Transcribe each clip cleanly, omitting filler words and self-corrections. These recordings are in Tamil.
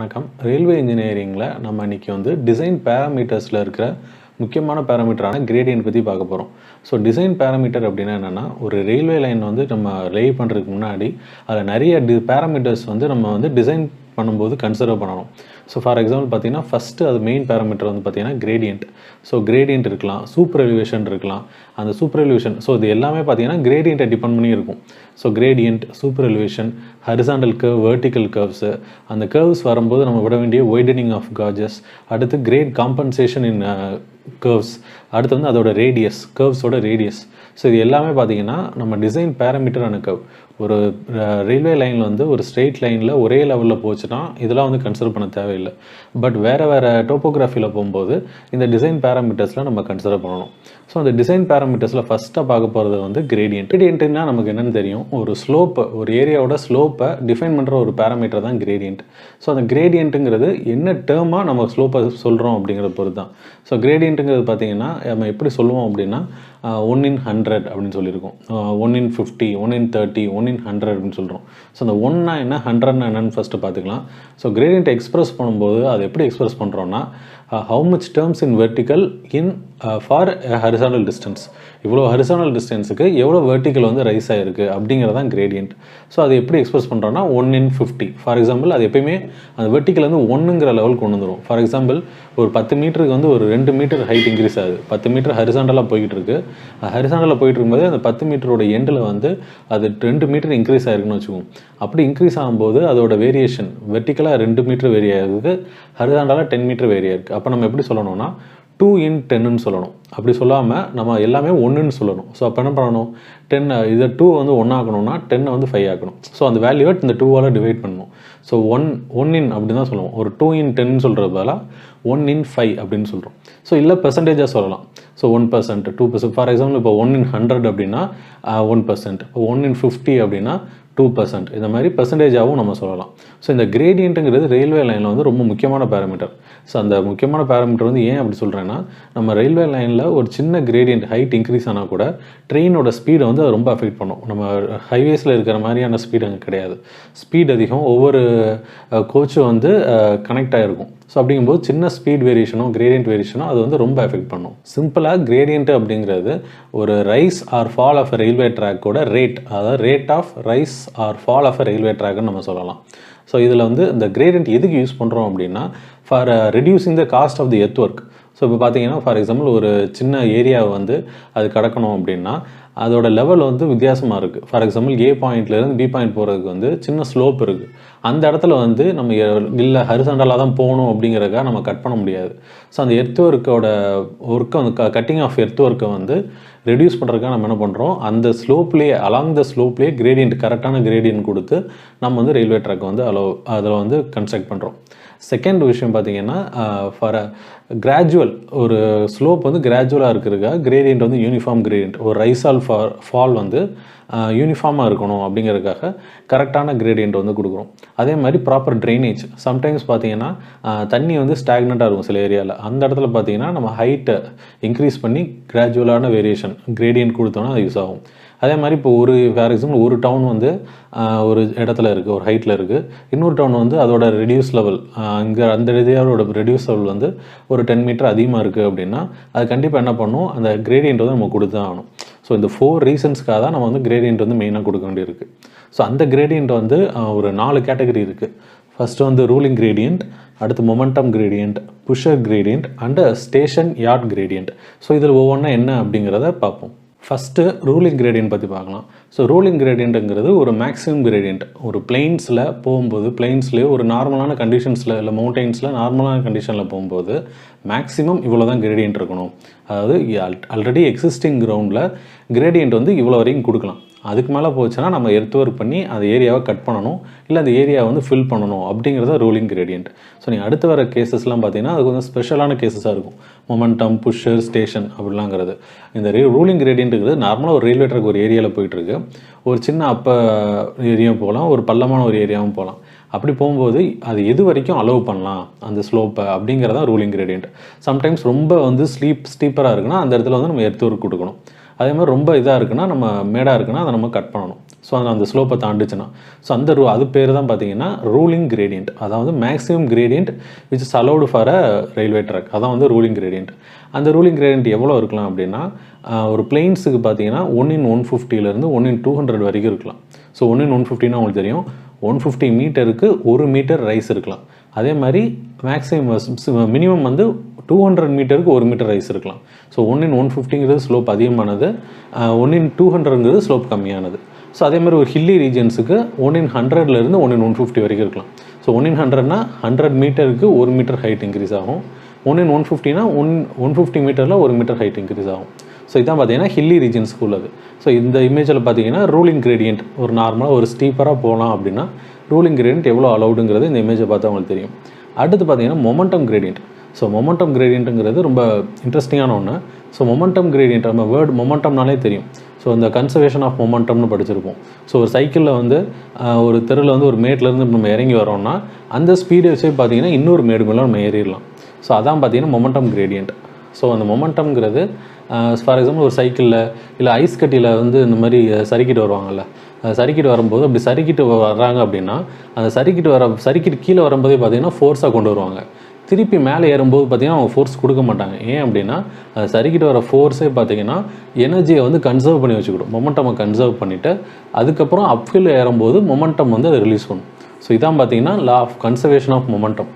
வணக்கம். ரயில்வே இன்ஜினியரிங்கில் நம்ம இன்றைக்கி வந்து டிசைன் பேராமீட்டர்ஸில் இருக்கிற முக்கியமான பேராமீட்டரான கிரேடியன்ட் பற்றி பார்க்க போகிறோம். ஸோ டிசைன் பேராமீட்டர் அப்படின்னா என்னென்னா, ஒரு ரயில்வே லைன் வந்து நம்ம லே பண்ணுறதுக்கு முன்னாடி அதில் நிறைய பேராமீட்டர்ஸ் வந்து நம்ம வந்து டிசைன் பண்ணும்போது கன்சிடர் பண்ணணும். ஸோ ஃபார் எக்ஸாம்பிள் பார்த்தீங்கன்னா, ஃபஸ்ட்டு அது மெயின் பேராமீட்டர் வந்து பார்த்தீங்கன்னா கிரேடியன்ட். ஸோ கிரேடியன்ட் இருக்கலாம், சூப்பர் எலிவேஷன் இருக்கலாம். அந்த சூப்பர் எலிவேஷன் இது எல்லாமே பார்த்தீங்கன்னா கிரேடியண்ட்டை டிபெண்ட் பண்ணி இருக்கும். So gradient, super elevation, horizontal curve, vertical curves, அந்த கர்வ்ஸ் வரும்போது நம்ம விட வேண்டிய வைடனிங் ஆஃப் காஜஸ், அடுத்து கிரேட் காம்பன்சேஷன் இன் கர்வ்ஸ், அடுத்து வந்து அதோட ரேடியஸ், கர்வ்ஸோட ரேடியஸ். ஸோ இது எல்லாமே பார்த்தீங்கன்னா நம்ம டிசைன் பேராமீட்டரான கர்வ். ஒரு ரயில்வே லைனில் வந்து ஒரு ஸ்ட்ரெயிட் லைனில் ஒரே லெவலில் போச்சுன்னா இதெல்லாம் வந்து கன்சிடர் பண்ண தேவையில்லை. பட் வேறு டோப்போகிராஃபியில் போகும்போது இந்த டிசைன் பேராமீட்டர்ஸில் நம்ம கன்சிடர் பண்ணணும். ஸோ அந்த டிசைன் பேராமீட்டர்ஸில் ஃபஸ்ட்டாக பார்க்க போகிறது வந்து கிரேடியன்ட். கிரேடியன்ட்னா நமக்கு என்னென்னு தெரியும், ஒரு ஸ்லோப்பை, ஒரு ஏரியாவோட ஸ்லோப்பை டிஃபைன் பண்ணுற ஒரு பேராமீட்டர் தான் கிரேடியன்ட். ஸோ அந்த கிரேடியன்ட்டுங்கிறது என்ன டேர்மாக நம்ம ஸ்லோப்பை சொல்கிறோம் அப்படிங்கிற பொறுத்து தான். ஸோ கிரேடியன்ட்டுங்கிறது பார்த்தீங்கன்னா நம்ம எப்படி சொல்லுவோம் அப்படின்னா 1 in 100 அப்படின்னு சொல்லியிருக்கோம், 1 in 50, 1 in 30, 1 in 100 அப்படின்னு சொல்கிறோம். ஸோ அந்த 1னா என்ன, 100னா என்னன்னு ஃபஸ்ட்டு பார்த்துக்கலாம். ஸோ கிரேடியன்ட் எக்ஸ்பிரஸ் பண்ணும்போது அது எப்படி எக்ஸ்பிரஸ் பண்ணுறோன்னா, how much terms in vertical in for horizontal distance, இவ்வளோ ஹரிசாண்டல் டிஸ்டன்ஸுக்கு எவ்வளோ வெர்டிக்கல் வந்து ரைஸ் ஆகிருக்கு அப்படிங்கிறதான் கிரேடியன்ட். ஸோ அதை எப்படி எக்ஸ்பிரஸ் பண்ணுறோன்னா 1 in 50. ஃபார் எக்ஸாம்பிள் அது எப்பயுமே அந்த வெர்டிக்கல் வந்து 1ங்கிற லெவலுக்கு கொண்டு வந்துடும். ஃபார் எக்ஸாம்பிள் ஒரு 10 மீட்டருக்கு வந்து ஒரு 2 மீட்டர் ஹைட் இன்க்ரீஸ் ஆகுது. 10 மீட்டர் ஹரிசாண்டலாக போய்கிட்டு இருக்கு. ஹரிசாண்டலாக போயிட்டு இருக்கும்போது அந்த 10 மீட்டரோட எண்டில் வந்து அது 2 மீட்டர் இன்க்ரீஸ் ஆகிருக்குன்னு வச்சுக்கோங்க. அப்படி இன்க்ரீஸ் ஆகும்போது அதோட வேரியேஷன் வெர்டிக்கலாக 2 மீட்டர் வேரி ஆகுது, ஹரிசாண்டலாக 10 மீட்டர் வேரி ஆகிருக்கு. அப்போ நம்ம எப்படி சொல்லணும்னா 2 in 10ன்னு சொல்லணும். அப்படி சொல்லாமல் நம்ம எல்லாமே 1ன்னு சொல்லணும். ஸோ அப்போ என்ன பண்ணணும், 10 இதை 2 வந்து 1 ஆக்கணும்னா 10 வந்து 5 ஆக்கணும். ஸோ அந்த வேல்யூவை இந்த 2வால் டிவைட் பண்ணணும். ஸோ 1 in அப்படின்னு தான் சொல்லுவோம். ஒரு 2 in 10 சொல்கிறது பதிலாக 1 in 5 அப்படின்னு சொல்கிறோம். ஸோ இல்லை பெர்சன்டேஜாக சொல்லலாம். ஸோ 1%, 2%. ஃபார் எக்ஸாம்பிள் இப்போ 1 in 100 அப்படின்னா 1%, இப்போ 1 in 50 அப்படின்னா 2%. இந்த மாதிரி பெர்சன்டேஜாகவும் நம்ம சொல்லலாம். ஸோ இந்த கிரேடியன்ட்டுங்கிறது ரயில்வே லைனில் வந்து ரொம்ப முக்கியமான பேராமீட்டர். ஸோ அந்த முக்கியமான பேராமீட்டர் வந்து ஏன் அப்படி சொல்கிறேன்னா, நம்ம ரயில்வே லைனில் ஒரு சின்ன கிரேடியன்ட் ஹைட் இன்க்ரீஸ் ஆனால் கூட ட்ரெயினோட ஸ்பீடை வந்து அது ரொம்ப அஃபெக்ட் பண்ணும். நம்ம ஹைவேஸில் இருக்கிற மாதிரியான ஸ்பீடு அங்கே கிடையாது. ஸ்பீட் அதிகம், ஒவ்வொரு கோச்சும் வந்து கனெக்ட் ஆகிருக்கும். ஸோ அப்படிங்கும்போது சின்ன ஸ்பீட் வேரியேஷனும் கிரேடியன்ட் வேரியேஷனும் அது வந்து ரொம்ப எஃபெக்ட் பண்ணும். சிம்பிளாக கிரேடியன்ட் அப்படிங்கிறது ஒரு rise or fall of railway ட்ராக்கோட ரேட், அதாவது rate of rise or fall of railway ட்ராக்னு நம்ம சொல்லலாம். ஸோ இதில் வந்து இந்த கிரேடியன்ட் எதுக்கு யூஸ் பண்ணுறோம் அப்படின்னா, for reducing the cost of the earth work. So இப்போ பார்த்தீங்கன்னா ஃபார் எக்ஸாம்பிள் ஒரு சின்ன ஏரியாவை வந்து அது கடக்கணும் அப்படின்னா அதோட லெவல் வந்து வித்தியாசமாக இருக்குது. ஃபார் எக்ஸாம்பிள் A பாயிண்ட்லேருந்து B பாயிண்ட் போகிறதுக்கு வந்து சின்ன ஸ்லோப் இருக்குது. அந்த இடத்துல வந்து நம்ம இல்லை ஹரிசாண்டலாக தான் போகணும் அப்படிங்கிறதுக்காக நம்ம கட் பண்ண முடியாது. ஸோ அந்த எர்த் ஒர்க்கோட ஒர்க்கை வந்து கட்டிங் ஆஃப் எர்த் ஒர்க்கை வந்து ரெடியூஸ் பண்ணுறதுக்காக நம்ம என்ன பண்ணுறோம், அந்த ஸ்லோப்லேயே அலாங் த ஸ்லோப்லேயே கிரேடியன்ட், கரெக்டான கிரேடியன்ட் கொடுத்து நம்ம வந்து ரயில்வே ட்ராக் வந்து அதில் வந்து கன்ஸ்ட்ரக்ட் பண்ணுறோம். செகண்ட் விஷயம் பார்த்தீங்கன்னா, ஃபார் கிராஜுவல் ஒரு ஸ்லோப் வந்து கிராஜுவலாக இருக்கிறதுக்காக கிரேடியன்ட் வந்து யூனிஃபார்ம் கிரேடியன்ட், ஒரு ரைஸ் ஆல் ஃபால் வந்து யூனிஃபார்மாக இருக்கணும் அப்படிங்கிறதுக்காக கரெக்டான கிரேடியன்ட் வந்து கொடுக்குறோம். அதே மாதிரி ப்ராப்பர் ட்ரைனேஜ். சம்டைம்ஸ் பார்த்தீங்கன்னா தண்ணி வந்து ஸ்டாக்னண்ட்டாக இருக்கும் சில ஏரியாவில். அந்த இடத்துல பார்த்தீங்கன்னா நம்ம ஹைட்டை இன்க்ரீஸ் பண்ணி கிராஜுவலான வேரியேஷன் கிரேடியன்ட் கொடுத்தோன்னா அது யூஸ் ஆகும். அதே மாதிரி இப்போ ஃபார் எக்ஸாம்பிள் ஒரு டவுன் வந்து ஒரு இடத்துல இருக்குது, ஒரு ஹைட்டில் இருக்குது. இன்னொரு டவுன் வந்து அதோட ரெடியூஸ் லெவல், இங்கே அந்த ஏரியாவோட ரெடியூஸ் லெவல் வந்து ஒரு 10 மீட்டர் அதிகமாக இருக்குது அப்படின்னா அது கண்டிப்பாக என்ன பண்ணும், அந்த கிரேடியன்ட் வந்து நம்ம கொடுத்து தான் ஆகணும். ஸோ இந்த 4 ரீசன்ஸ்க்காக தான் நம்ம வந்து கிரேடியன்ட் வந்து மெயினாக கொடுக்க வேண்டியிருக்கு. ஸோ அந்த கிரேடியன்ட் வந்து ஒரு 4 கேட்டகரி இருக்குது. ஃபஸ்ட்டு வந்து ரூலிங் கிரேடியன்ட், அடுத்து momentum gradient, pusher gradient and station yard gradient. So இதில் ஒவ்வொன்றா என்ன அப்படிங்கிறத பார்ப்போம். ஃபஸ்ட்டு ரூலிங் கிரேடியன்ட் பற்றி பார்க்கலாம். ஸோ ரூலிங் கிரேடியன்ட்டுங்கிறது ஒரு மேக்ஸிமம் கிரேடியன்ட். ஒரு பிளெயின்ஸில் போகும்போது, பிளெயின்ஸ்லேயே ஒரு நார்மலான கண்டிஷன்ஸில் இல்லை மவுண்டெயின்ஸில் நார்மலான கண்டிஷனில் போகும்போது மேக்ஸிமம் இவ்வளோ தான் கிரேடியன்ட் இருக்கணும். அதாவது ஆல்ரெடி எக்ஸிஸ்டிங் கிரவுண்டில் கிரேடியன்ட் வந்து இவ்வளோ வரைக்கும் கொடுக்கலாம். அதுக்கு மேலே போச்சுன்னா நம்ம எர்த் ஒர்க் பண்ணி அந்த ஏரியாவை கட் பண்ணணும், இல்லை அந்த ஏரியாவை வந்து ஃபில் பண்ணணும் அப்படிங்கிறத ரூலிங் கிரேடியன்ட். ஸோ நீங்கள் அடுத்து வர கேசஸ்லாம் பார்த்தீங்கன்னா அது கொஞ்சம் ஸ்பெஷலான கேசஸாக இருக்கும். மொமெண்டம், புஷர், ஸ்டேஷன் அப்படிலாங்கிறது. இந்த ரூலிங் கிரேடியன்ட்டுங்கிறது நார்மலாக ஒரு ரயில்வே ட்ராக் ஒரு ஏரியாவில் போயிட்டுருக்கு. ஒரு சின்ன ஏரியாவும் போகலாம், ஒரு பள்ளமான ஒரு ஏரியாவும் போகலாம். அப்படி போகும்போது அது எது வரைக்கும் அலோவ் பண்ணலாம் அந்த ஸ்லோப்பை அப்படிங்கிறதான் ரூலிங் கிரேடியன்ட். சம்டைம்ஸ் ரொம்ப வந்து ஸ்டீப்பராக இருக்குன்னா அந்த இடத்துல வந்து நம்ம எர்த் ஒர்க் கொடுக்கணும். அதே மாதிரி ரொம்ப இதாக இருக்குன்னா, நம்ம மேடாக இருக்குன்னா அதை நம்ம கட் பண்ணணும். ஸோ அந்த ஸ்லோப்பை தாண்டுச்சுன்னா. ஸோ அது பேர் தான் பார்த்தீங்கன்னா ரூலிங் கிரேடியன்ட். அதாவது maximum gradient which is allowed for a railway track. அதான் வந்து ரூலிங் கிரேடியன்ட். அந்த ரூலிங் கிரேடியன்ட் எவ்வளோ இருக்கலாம் அப்படின்னா ஒரு பிளெயின்ஸுக்கு பார்த்தீங்கன்னா 1/150 1/200 வரைக்கும் இருக்கலாம். ஸோ 1/150 உங்களுக்கு தெரியும், 150 மீட்டருக்கு 1 மீட்டர் ரைஸ் இருக்கலாம். அதே மாதிரி மேக்ஸிமம் மினிமம் வந்து 200 மீட்டருக்கு 1 மீட்டர் ரைஸ் இருக்கலாம். ஸோ 1/150ங்கிறது ஸ்லோப் அதிகமானது, 1/200ங்கிறது ஸ்லோப் கம்மியானது. ஸோ அதே மாதிரி ஒரு ஹில்லி ரீஜன்ஸுக்கு 1/100 1/150 வரைக்கும் இருக்கலாம். ஸோ 1/100னா 100 மீட்டருக்கு 1 மீட்டர் ஹைட் இன்க்ரீஸ் ஆகும். 1/150னா 150 மீட்டரில் 1 மீட்டர் ஹைட் இன்க்ரீஸ் ஆகும். ஸோ இதான் பார்த்தீங்கன்னா ஹில்லி ரீஜன்ஸ்க்கு உள்ளது. ஸோ இந்த இமேஜில் பார்த்தீங்கன்னா ரூலிங் கிரேடியன்ட் ஒரு நார்மலாக ஒரு ஸ்டீப்பராக போகலாம் அப்படின்னா ரூலிங் கிரேடியன்ட் எவ்வளோ அலௌடுங்கிறது இந்த இமேஜை பார்த்தா உங்களுக்கு தெரியும். அடுத்து பார்த்தீங்கன்னா மொமெண்டம் கிரேடியன்ட். ஸோ மொமெண்டம் கிரேடியன்ட்டுங்கிறது ரொம்ப இன்ட்ரெஸ்டிங்கான ஒன்று. ஸோ மொமெண்டம் கிரேடியன்ட் நம்ம வேர்டு மொமெண்டம்னாலே தெரியும். ஸோ இந்த கன்சர்வேஷன் ஆஃப் மொமெண்டம்னு படிச்சிருப்போம். ஸோ ஒரு சைக்கிளில் வந்து ஒரு தெருவில் வந்து ஒரு மேட்லேருந்து நம்ம இறங்கி வரோம்னா அந்த ஸ்பீடை வச்சே பார்த்தீங்கன்னா இன்னொரு மேடு மேலே நம்ம ஏறிடலாம். ஸோ அதான் பார்த்தீங்கன்னா மொமெண்டம் கிரேடியன்ட். ஸோ அந்த மொமெண்டம்ங்கிறது ஃபார் எக்ஸாம்பிள் ஒரு சைக்கிளில் இல்லை ஐஸ் கட்டியில் வந்து இந்த மாதிரி சறுக்கிட்டு வருவாங்கள்ல, சறுக்கிட்டு வரும்போது அப்படி சறுக்கிட்டு வர்றாங்க அப்படின்னா அந்த சறுக்கிட்டு கீழே வரும்போதே பார்த்தீங்கன்னா ஃபோர்ஸாக கொண்டு வருவாங்க. திருப்பி மேலே ஏறும்போது பார்த்தீங்கன்னா அவங்க ஃபோர்ஸ் கொடுக்க மாட்டாங்க. ஏன் அப்படின்னா சறுக்கிட்டு வர ஃபோர்ஸே பார்த்தீங்கன்னா எனர்ஜியை வந்து கன்சர்வ் பண்ணி வச்சுக்கிடும். மொமெண்டமை கன்சர்வ் பண்ணிவிட்டு அதுக்கப்புறம் அப்ஹில் ஏறும்போது மொமெண்டம் வந்து அதை ரிலீஸ் பண்ணும். ஸோ இதான் பார்த்தீங்கன்னா law of conservation of momentum.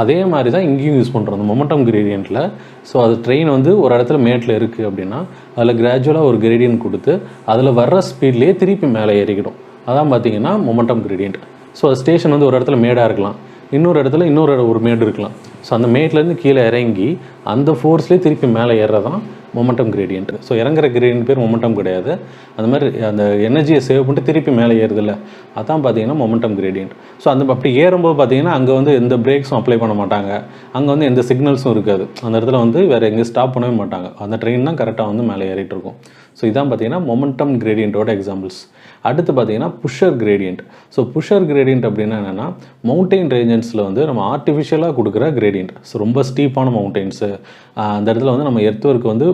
அதே மாதிரி தான் இங்கேயும் யூஸ் பண்ணுறோம் அந்த மொமெண்டம் கிரேடியண்ட்டில். ஸோ அது ட்ரெயின் வந்து ஒரு இடத்துல மேட்டில் இருக்குது அப்படின்னா அதில் கிராஜுவலாக ஒரு கிரேடியன்ட் கொடுத்து அதில் வர்ற ஸ்பீட்லேயே திருப்பி மேலே ஏறிக்கிடும். அதான் பார்த்தீங்கன்னா மொமெண்டம் கிரேடியன்ட். ஸோ அது ஸ்டேஷன் வந்து ஒரு இடத்துல மேடாக இருக்கலாம், இன்னொரு இடத்துல ஒரு மேடு இருக்கலாம். ஸோ அந்த மேட்லேருந்து கீழே இறங்கி அந்த ஃபோர்ஸ்லேயே திருப்பி மேலே ஏறுறதான் மொமெண்டம் கிரேடியன்ட். ஸோ இறங்குற கிரேடியன்ட் பேர் மொமெண்டம் கிடையாது. அந்த மாதிரி அந்த எனர்ஜியை சேவ் பண்ணிட்டு திருப்பி மேலே ஏறுதில்ல, அதான் பார்த்தீங்கன்னா மொமெண்டம் கிரேடியன்ட். ஸோ அப்படி ஏறும்போது பார்த்தீங்கன்னா அங்கே வந்து எந்த பிரேக்ஸும் அப்ளை பண்ண மாட்டாங்க, அங்கே வந்து எந்த சிக்னல்ஸும் இருக்காது. அந்த இடத்துல வந்து வேறு எங்கேயும் ஸ்டாப் பண்ணவே மாட்டாங்க. அந்த ட்ரெயின் தான் கரெக்டாக வந்து மேலே ஏறிட்டு இருக்கும். ஸோ இதான் பார்த்தீங்கன்னா மொமெண்டம் கிரேடியன்ட்டோட எக்ஸாம்பிள்ஸ். அடுத்து பார்த்தீங்கன்னா புஷர் கிரேடியன்ட். ஸோ புஷர் கிரேடியன்ட் அப்படின்னா என்னென்னா மவுண்டெயின் ரேஞ்சன்ஸில் வந்து நம்ம ஆர்டிஃபிஷியலாக கொடுக்குற கிரேடியன்ட். ஸோ ரொம்ப ஸ்டீப்பான மவுண்டெயின்ஸு அந்த இடத்துல வந்து நம்ம எர்த்வொர்க்கு வந்து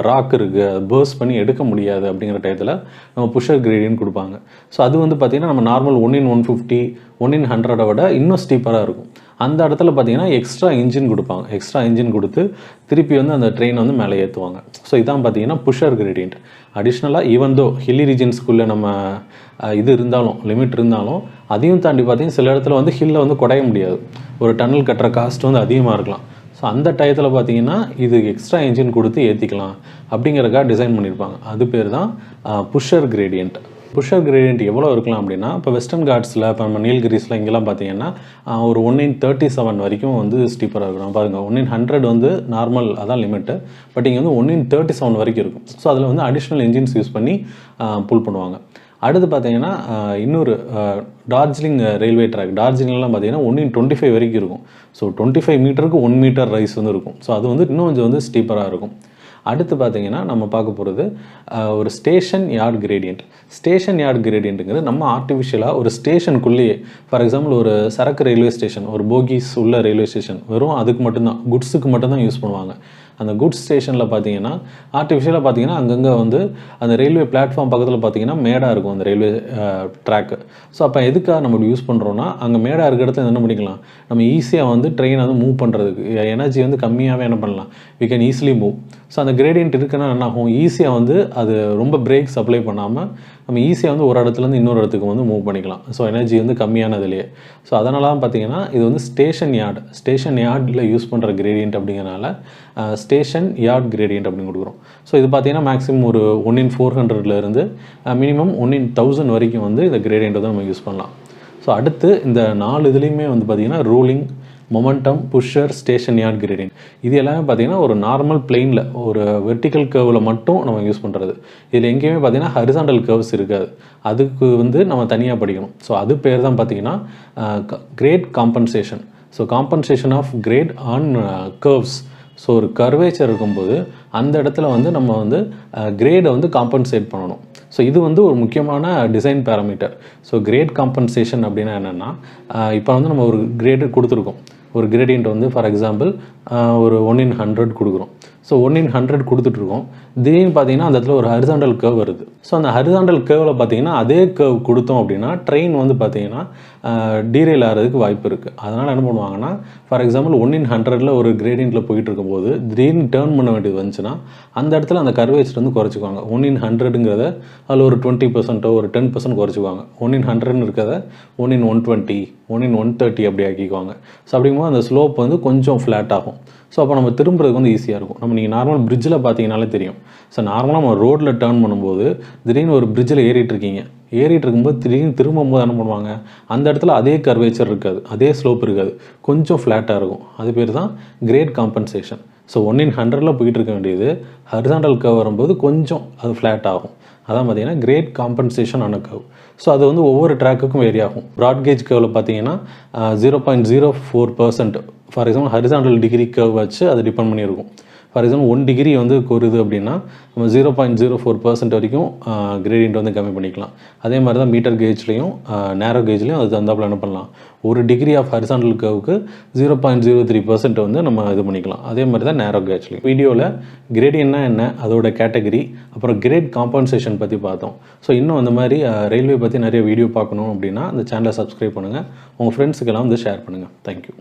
ராக் இருக்குது, பர்ஸ்ட் பண்ணி எடுக்க முடியாது அப்படிங்கிற டயத்தில் நம்ம புஷர் கிரேடியன்ட் கொடுப்பாங்க. ஸோ அது வந்து பார்த்திங்கன்னா நம்ம நார்மல் 1/150 1/100 விட இன்னும் ஸ்டீப்பராக இருக்கும். அந்த இடத்துல பார்த்தீங்கன்னா எக்ஸ்ட்ரா இன்ஜின் கொடுப்பாங்க. எக்ஸ்ட்ரா இன்ஜின் கொடுத்து திருப்பி வந்து அந்த ட்ரெயினை வந்து மேலே ஏற்றுவாங்க. ஸோ இதான் பார்த்தீங்கன்னா புஷர் கிரேடியன்ட். அடிஷ்னலாக ஈவன் தோ ஹில்லி ரீஜன்ஸ்குள்ளே நம்ம இது இருந்தாலும் லிமிட் இருந்தாலும் அதையும் தாண்டி பார்த்தீங்கன்னா சில இடத்துல வந்து ஹில்லை வந்து குறைய முடியாது. ஒரு டன்னல் கட்டுற காஸ்ட் வந்து அதிகமாக இருக்கலாம். ஸோ அந்த டயத்தில் பார்த்தீங்கன்னா இது எக்ஸ்ட்ரா இன்ஜின் கொடுத்து ஏற்றிக்கலாம் அப்படிங்கிறதுக்காக டிசைன் பண்ணியிருப்பாங்க. அது பேர் தான் புஷர் கிரேடியன்ட். புஷர் கிரேடியன்ட் எவ்வளோ இருக்கலாம் அப்படின்னா இப்போ வெஸ்டர்ன் காட்ஸில் இப்போ நம்ம நீல்கிரிஸில் இங்கெல்லாம் பார்த்தீங்கன்னா ஒரு 1/37 வரைக்கும் வந்து ஸ்டீப்பராக இருக்கும். பாருங்கள் 1/100 வந்து நார்மல், அதான் லிமிட்டு. பட் இங்கே வந்து 1/37 வரைக்கும் இருக்கும். ஸோ அதில் வந்து அடிஷ்னல் இன்ஜின்ஸ் யூஸ் பண்ணி புல் பண்ணுவாங்க. அடுத்து பார்த்தீங்கன்னா இன்னொரு டார்ஜிலிங் ரயில்வே ட்ராக், டார்ஜிலிங்லாம் பார்த்தீங்கன்னா 1/25 வரைக்கும் இருக்கும். ஸோ 25 மீட்டருக்கு 1 மீட்டர் ரைஸ் வந்து இருக்கும். ஸோ அது வந்து இன்னும் கொஞ்சம் வந்து ஸ்டீப்பராக இருக்கும். அடுத்து பார்த்தீங்கன்னா நம்ம பார்க்க போகிறது ஒரு station yard gradient. Station yard கிரேடியன்ட்டுங்கிறது நம்ம ஆர்டிஃபிஷியலாக ஒரு ஸ்டேஷனுக்குள்ளேயே, ஃபார் எக்ஸாம்பிள் ஒரு சரக்கு ரயில்வே ஸ்டேஷன், ஒரு போகிஸ் உள்ள ரயில்வே ஸ்டேஷன், வெறும் அதுக்கு மட்டும்தான், குட்ஸுக்கு மட்டும்தான் யூஸ் பண்ணுவாங்க. அந்த குட்ஸ் ஸ்டேஷனில் பார்த்தீங்கன்னா ஆர்டிஃபிஷியலாக பார்த்தீங்கன்னா அங்கங்கே வந்து அந்த ரயில்வே பிளாட்ஃபார்ம் பக்கத்தில் பார்த்தீங்கன்னா மேடாக இருக்கும் அந்த ரயில்வே ட்ராக்கு. ஸோ அப்போ எதுக்காக நம்ம இப்படி யூஸ் பண்ணுறோன்னா அங்கே மேடாக இருக்க இடத்துல என்ன பண்ணிக்கலாம், நம்ம ஈஸியாக வந்து ட்ரெயினை வந்து மூவ் பண்ணுறதுக்கு எனர்ஜி வந்து கம்மியாகவே என்ன பண்ணலாம், we can easily move. So அந்த கிரேடியன்ட் இருக்குன்னா என்ன ஆகும், ஈஸியாக வந்து அது ரொம்ப பிரேக்ஸ் அப்ளை பண்ணாமல் நம்ம ஈஸியாக வந்து ஒரு இடத்துலேருந்து இன்னொரு இடத்துக்கு வந்து மூவ் பண்ணிக்கலாம். ஸோ எனர்ஜி வந்து கம்மியானதுலேயே. ஸோ அதனால தான் பார்த்தீங்கன்னா இது வந்து ஸ்டேஷன் யார்டில் யூஸ் பண்ணுற கிரேடியன்ட் அப்படிங்கிறனால ஸ்டேஷன் யார்ட் கிரேடியன்ட் அப்படின்னு கொடுக்குறோம். ஸோ இது பார்த்தீங்கன்னா மேக்ஸிமம் ஒரு 1/400 மினிமம் 1/1000 வரைக்கும் வந்து இந்த கிரேடியன்ட் வந்து நம்ம யூஸ் பண்ணலாம். ஸோ அடுத்து இந்த 4 இதுலேயுமே வந்து பார்த்திங்கன்னா ruling, momentum, pusher, station yard gradient இது எல்லாமே பார்த்தீங்கன்னா ஒரு நார்மல் பிளெயினில் ஒரு வெர்டிக்கல் கர்வில் மட்டும் நம்ம யூஸ் பண்ணுறது. இதில் எங்கேயுமே பார்த்தீங்கன்னா ஹரிசாண்டல் கர்வ்ஸ் இருக்காது. அதுக்கு வந்து நம்ம தனியாக படிக்கணும். ஸோ அது பேர் தான் பார்த்தீங்கன்னா grade compensation. So compensation of grade on curves. So ஒரு கர்வேச்சர் இருக்கும்போது அந்த இடத்துல வந்து நம்ம வந்து கிரேடை வந்து காம்பன்சேட் பண்ணணும். ஸோ இது வந்து ஒரு முக்கியமான design parameter. So grade compensation அப்படின்னா என்னென்னா, இப்போ வந்து நம்ம ஒரு கிரேடு கொடுத்துருக்கோம். ஒரு கிரேடியன்ட் வந்து ஃபார் எக்ஸாம்பிள் ஒரு 1/100 கொடுக்குறோம். ஸோ 1/100 கொடுத்துட்ருக்கோம். திடீர்னு பார்த்தீங்கன்னா அந்த இடத்துல ஒரு ஹரிசாண்டல் கர்வ் வருது. ஸோ அந்த ஹரிசாண்டல் கர்வில் பார்த்தீங்கன்னா அதே கர்வ் கொடுத்தோம் அப்படின்னா ட்ரெயின் வந்து பார்த்தீங்கன்னா டீரெயில் ஆகிறதுக்கு வாய்ப்பு இருக்குது. அதனால் என்ன பண்ணுவாங்கன்னா, ஃபார் எக்ஸாம்பிள் 1/100ல் ஒரு கிரேடியண்ட்டில் போயிட்டு இருக்கும்போது திடீர்னு டேர்ன் பண்ண வேண்டியது வந்துச்சுன்னா அந்த இடத்துல அந்த கர்வேச்சர் வந்து குறைச்சிக்குவாங்க. 1/100ங்கிறத அதில் ஒரு 20% ஒரு 10% குறைச்சிக்குவாங்க. 1/100ன்னு இருக்கிறத 1/120 1/130 அப்படி ஆக்கிக்குவாங்க. ஸோ அப்படிங்கும்போது அந்த ஸ்லோப் வந்து கொஞ்சம் ஃப்ளாட் ஆகும். ஸோ அப்போ நம்ம திரும்புறதுக்கு வந்து ஈஸியாக இருக்கும். நீங்கள் நார்மல் பிரிட்ஜில் பார்த்தீங்கனாலே தெரியும். ஸோ நார்மலாக நம்ம ரோட்டில் டேர்ன் பண்ணும்போது திடீர்னு ஒரு பிரிட்ஜில் ஏறிட்டு இருக்கும்போது திடீர்னு திரும்பும்போது என்ன பண்ணுவாங்க, அந்த இடத்துல அதே கர்வேச்சர் இருக்காது, அதே ஸ்லோப் இருக்காது, கொஞ்சம் ஃப்ளாட்டாக இருக்கும். அது பேர் தான் கிரேட் காம்பன்சேஷன். ஸோ 1/100ல் போயிட்டு இருக்க வேண்டியது ஹரிசாண்டல் கர்வ் வரும்போது கொஞ்சம் அது ஃப்ளாட் ஆகும். அதான் பார்த்தீங்கன்னா கிரேட் காம்பன்சேஷன் ஆன கர்வ். ஸோ அது வந்து ஒவ்வொரு ட்ராக்குக்கும் வேரி ஆகும். ப்ராட் கேஜ் கர்வில் பார்த்தீங்கன்னா 0.04% for example horizontal degree curve வச்சு அது டிபெண்ட் பண்ணியிருக்கும். ஃபார் எக்ஸாம்பிள் 1 டிகிரி வந்து கோருது அப்படின்னா நம்ம 0.04% வரைக்கும் கிரேடியன்ட் வந்து கம்மி பண்ணிக்கலாம். அதே மாதிரி தான் மீட்டர் கேஜ்லேயும் நேரோ கேஜ்லேயும் அது தந்தாப்பில் என்ன பண்ணலாம், 1 டிகிரி ஆஃப் ஹரிசாண்டல் கர்வுக்கு 0.03% வந்து நம்ம இது பண்ணிக்கலாம். அதே மாதிரி தான் நேரோ கேஜ்லேயும். வீடியோவில் கிரேடியன்னா என்ன, அதோட கேட்டகரி, அப்புறம் கிரேட் காம்பன்சேஷன் பற்றி பார்த்தோம். ஸோ இன்னும் அந்த மாதிரி ரயில்வே பற்றி நிறைய வீடியோ பார்க்கணும் அப்படின்னா அந்த சேனலை சப்ஸ்கிரைப் பண்ணுங்கள். உங்கள் ஃப்ரெண்ட்ஸுக்கெல்லாம் வந்து ஷேர் பண்ணுங்கள். தேங்க்யூ.